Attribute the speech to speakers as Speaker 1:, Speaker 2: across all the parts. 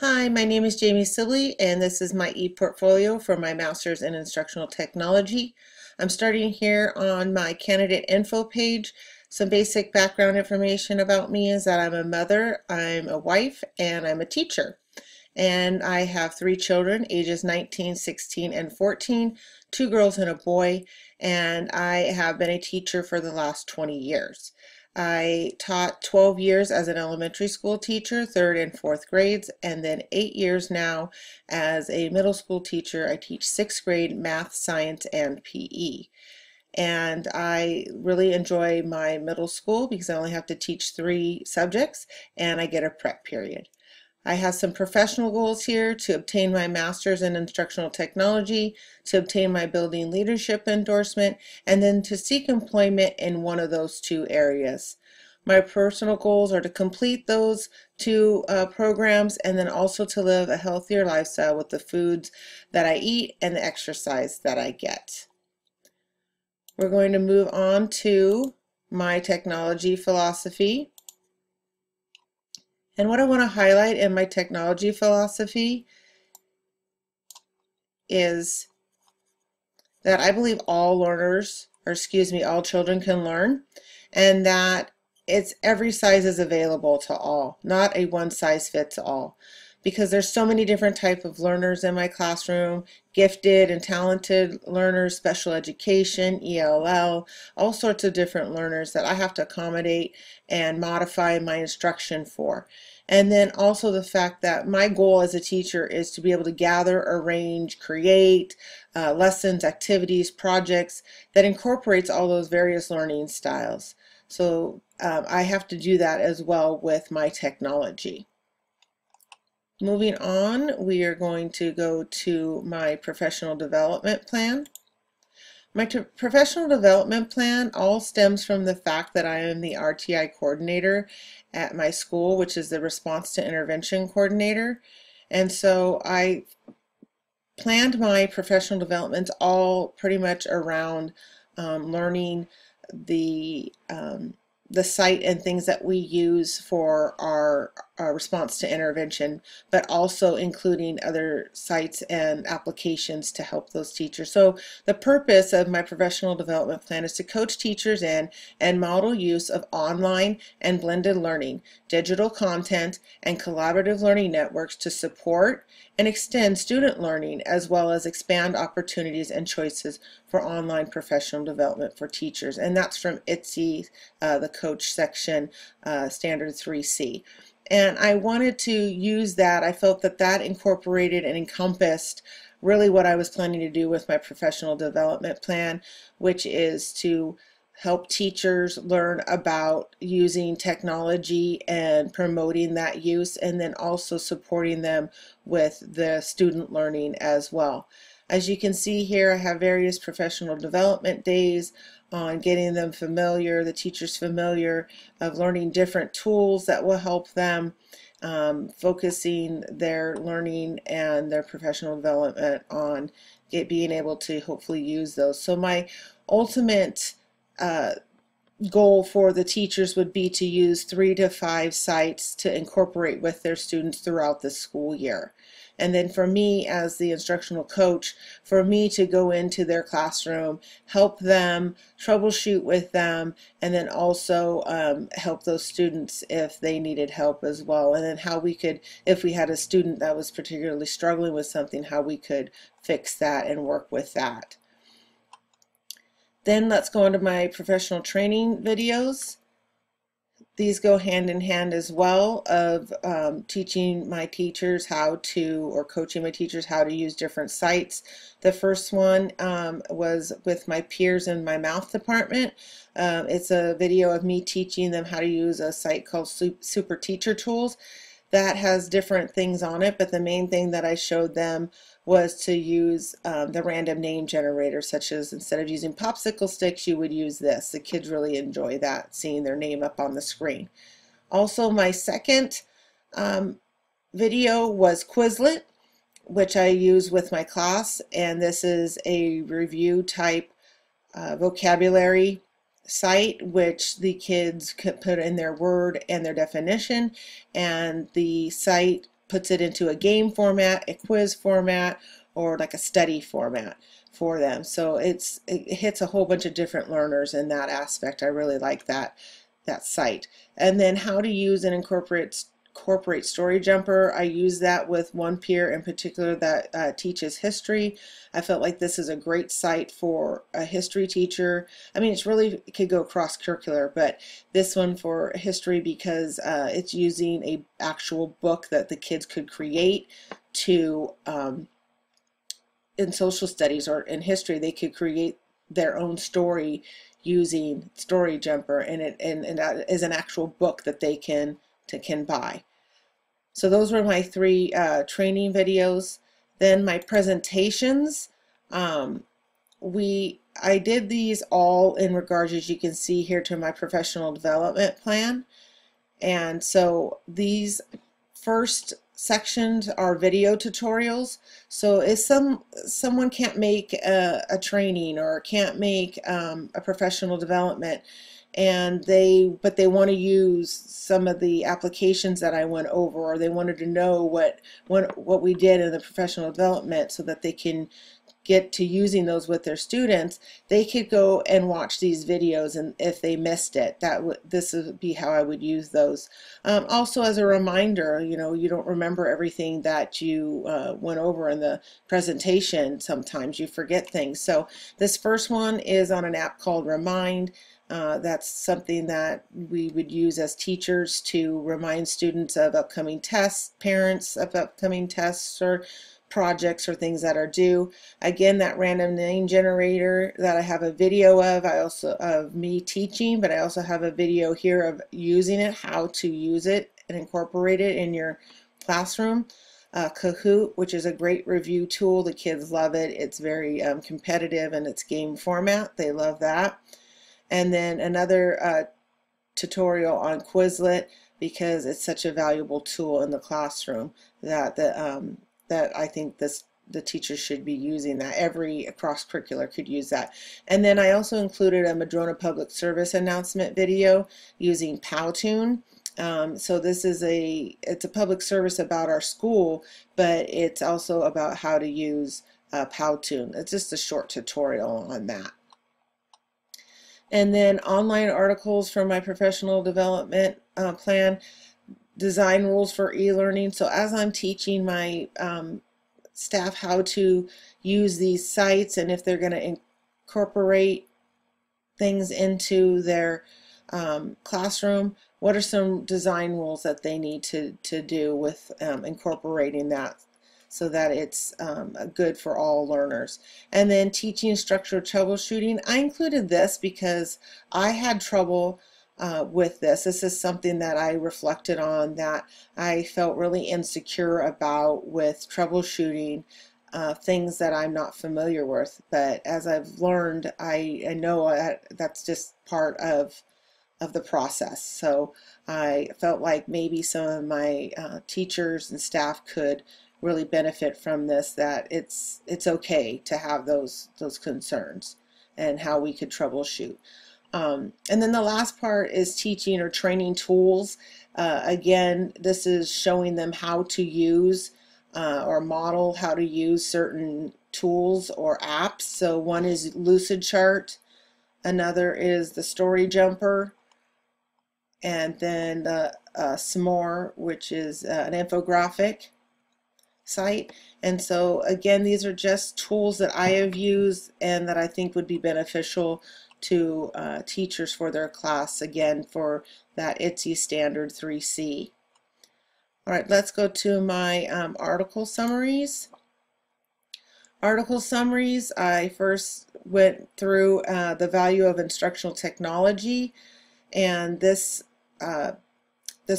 Speaker 1: Hi, my name is Jamie Sibley, and this is my ePortfolio for my Master's in Instructional Technology. I'm starting here on my candidate info page. Some basic background information about me is that I'm a mother, I'm a wife, and I'm a teacher. And I have three children, ages 19, 16, and 14, two girls and a boy, and I have been a teacher for the last 20 years. I taught 12 years as an elementary school teacher, third and fourth grades, and then 8 years now as a middle school teacher. I teach sixth grade math, science, and PE. And I really enjoy my middle school because I only have to teach 3 subjects and I get a prep period. I have some professional goals here: to obtain my master's in instructional technology, to obtain my building leadership endorsement, and then to seek employment in one of those 2 areas. My personal goals are to complete those 2 programs and then also to live a healthier lifestyle with the foods that I eat and the exercise that I get. We're going to move on to my technology philosophy. And what I want to highlight in my technology philosophy is that I believe all all children can learn, and that every size is available to all, not a one size fits all. Because there's so many different types of learners in my classroom: gifted and talented learners, special education, ELL, all sorts of different learners that I have to accommodate and modify my instruction for. And then also the fact that my goal as a teacher is to be able to gather, arrange, create lessons, activities, projects that incorporates all those various learning styles. So I have to do that as well with my technology. Moving on, we are going to go to my professional development plan. My professional development plan all stems from the fact that I am the RTI coordinator at my school, which is the response to intervention coordinator. And so I planned my professional development all pretty much around learning the site and things that we use for our response to intervention, but also including other sites and applications to help those teachers. So the purpose of my professional development plan is to coach teachers in and model use of online and blended learning, digital content, and collaborative learning networks to support and extend student learning, as well as expand opportunities and choices for online professional development for teachers. And that's from ITSE, the coach section, standard 3C. And I wanted to use that. I felt that that incorporated and encompassed really what I was planning to do with my professional development plan, which is to help teachers learn about using technology and promoting that use, and then also supporting them with the student learning as well. As you can see here, I have various professional development days on getting them familiar, the teachers familiar, of learning different tools that will help them, focusing their learning and their professional development on being able to hopefully use those. So my ultimate goal for the teachers would be to use 3 to 5 sites to incorporate with their students throughout the school year. And then for me as the instructional coach, for me to go into their classroom, help them, troubleshoot with them, and then also help those students if they needed help as well. And then how we could, if we had a student that was particularly struggling with something, how we could fix that and work with that. Then let's go into my professional training videos. These go hand in hand as well of teaching my teachers how to, or coaching my teachers how to use different sites. The first one was with my peers in my math department. It's a video of me teaching them how to use a site called Super Teacher Tools. That has different things on it, but the main thing that I showed them was to use the random name generator, such as instead of using popsicle sticks, you would use this. The kids really enjoy that, seeing their name up on the screen. Also, my second video was Quizlet, which I use with my class, and this is a review type vocabulary site which the kids could put in their word and their definition, and the site puts it into a game format, a quiz format, or like a study format for them. So it hits a whole bunch of different learners in that aspect. I really like that site. And then how to use and incorporate Story Jumper. I use that with one peer in particular that teaches history. I felt like this is a great site for a history teacher. I mean, it could go cross-curricular, but this one for history because it's using a actual book that the kids could create to in social studies or in history, they could create their own story using Story Jumper, and that is an actual book that they can buy. So those were my three training videos. Then my presentations, I did these all in regards, as you can see here, to my professional development plan. And so these first sections are video tutorials. So if someone can't make a training or can't make a professional development, and but they want to use some of the applications that I went over, or they wanted to know what we did in the professional development so that they can get to using those with their students, they could go and watch these videos, and if they missed it, this would be how I would use those. Also, as a reminder, you don't remember everything that you went over in the presentation. Sometimes you forget things. So this first one is on an app called Remind. That's something that we would use as teachers to remind students of upcoming tests, parents of upcoming tests or projects or things that are due. Again, that random name generator that I have a video of, of me teaching, but I also have a video here of using it, how to use it and incorporate it in your classroom. Kahoot, which is a great review tool. The kids love it. It's very competitive in its game format. They love that. And then another tutorial on Quizlet, because it's such a valuable tool in the classroom that I think the teachers should be using that. Every cross-curricular could use that. And then I also included a Madrona Public Service announcement video using Powtoon. So this is it's a public service about our school, but it's also about how to use Powtoon. It's just a short tutorial on that. And then online articles from my professional development plan. Design rules for e-learning. So as I'm teaching my staff how to use these sites, and if they're going to incorporate things into their classroom, what are some design rules that they need to do with incorporating that, so that it's good for all learners. And then teaching structural troubleshooting. I included this because I had trouble with this. This is something that I reflected on, that I felt really insecure about with troubleshooting things that I'm not familiar with. But as I've learned, I know that's just part of the process. So I felt like maybe some of my teachers and staff could really benefit from this, that it's okay to have those concerns and how we could troubleshoot. And then the last part is teaching or training tools. Again, this is showing them how to use or model how to use certain tools or apps. So one is Lucidchart, another is the Story Jumper, and then some more, which is an infographic site. And so again, these are just tools that I have used and that I think would be beneficial to teachers for their class, again for that ITSE standard 3C. All right, let's go to my article summaries. Article summaries, I first went through the value of instructional technology, and this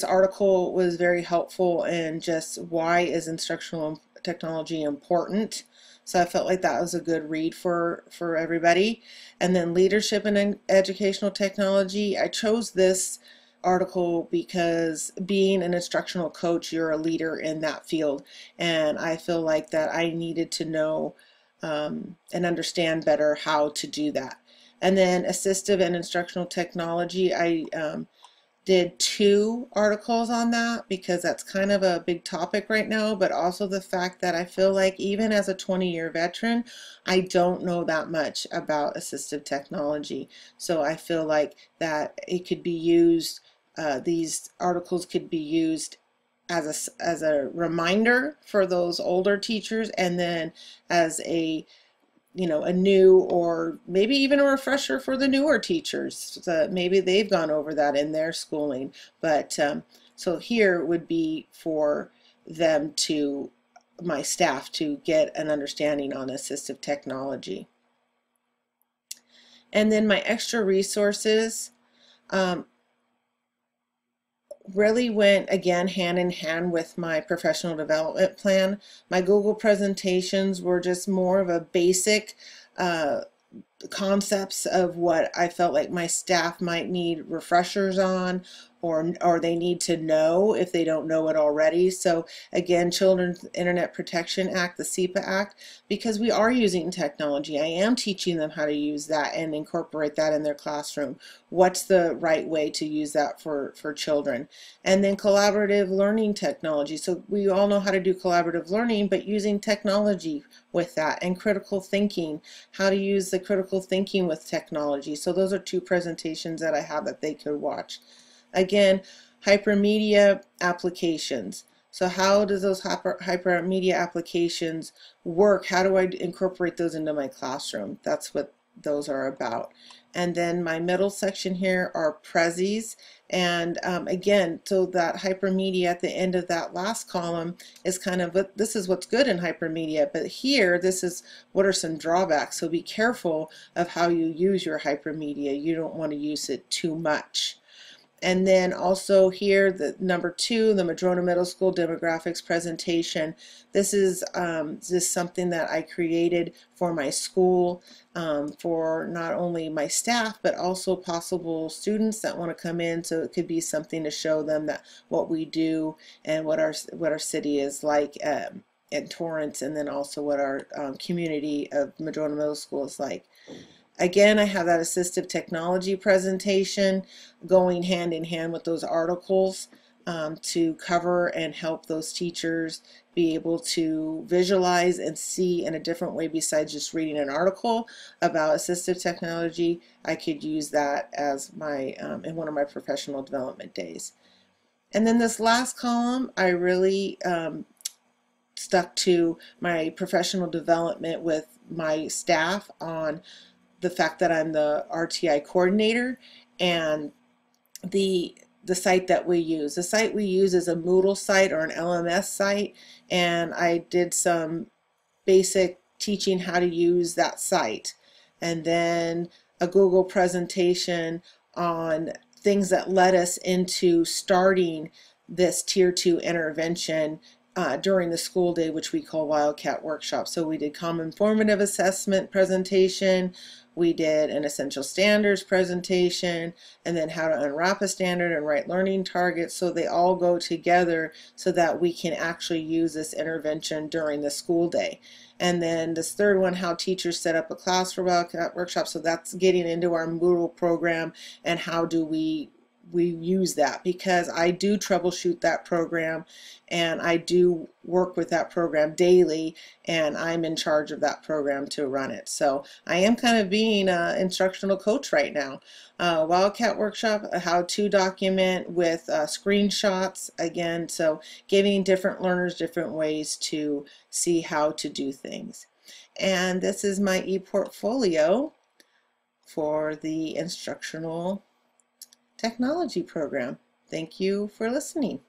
Speaker 1: article was very helpful in just why is instructional technology important. So I felt like that was a good read for everybody. And then leadership in educational technology. I chose this article because being an instructional coach, you're a leader in that field. And I feel like that I needed to know and understand better how to do that. And then assistive and instructional technology, I did two articles on that because that's kind of a big topic right now, but also the fact that I feel like even as a 20-year veteran, I don't know that much about assistive technology. So I feel like that it could be used, these articles could be used as a reminder for those older teachers, and then as a a new, or maybe even a refresher for the newer teachers, so maybe they've gone over that in their schooling. But so here would be for them to, my staff, to get an understanding on assistive technology. And then my extra resources um, really went again hand in hand with my professional development plan. My Google presentations were just more of a basic concepts of what I felt like my staff might need refreshers on, or they need to know if they don't know it already. So again, Children's Internet Protection Act, the SEPA Act, because we are using technology. I am teaching them how to use that and incorporate that in their classroom. What's the right way to use that for children? And then collaborative learning technology. So we all know how to do collaborative learning, but using technology with that, and critical thinking, how to use the critical thinking with technology. So those are two presentations that I have that they could watch. Again, hypermedia applications. So how does those hypermedia applications work? How do I incorporate those into my classroom? That's what those are about. And then my middle section here are Prezzies. And again, so that hypermedia at the end of that last column is kind of, this is what's good in hypermedia, but here, this is what are some drawbacks. So be careful of how you use your hypermedia. You don't want to use it too much. And then also here, the number 2, the Madrona Middle School demographics presentation. This is just something that I created for my school, for not only my staff, but also possible students that want to come in. So it could be something to show them that what we do and what our city is like in Torrance, and then also what our community of Madrona Middle School is like. Again, I have that assistive technology presentation going hand in hand with those articles to cover and help those teachers be able to visualize and see in a different way besides just reading an article about assistive technology. I could use that as my in one of my professional development days. And then this last column, I really stuck to my professional development with my staff on the fact that I'm the RTI coordinator, and the site that we use. The site we use is a Moodle site or an LMS site, and I did some basic teaching how to use that site, and then a Google presentation on things that led us into starting this Tier 2 intervention during the school day, which we call Wildcat Workshop. So we did common formative assessment presentation, we did an essential standards presentation, and then how to unwrap a standard and write learning targets. So they all go together so that we can actually use this intervention during the school day. And then this third one, how teachers set up a class for Wildcat Workshop. So that's getting into our Moodle program and how do we use that, because I do troubleshoot that program and I do work with that program daily, and I'm in charge of that program to run it. So I am kind of being an instructional coach right now. Wildcat Workshop, a how-to document with screenshots again, so giving different learners different ways to see how to do things. And this is my ePortfolio for the instructional technology program. Thank you for listening.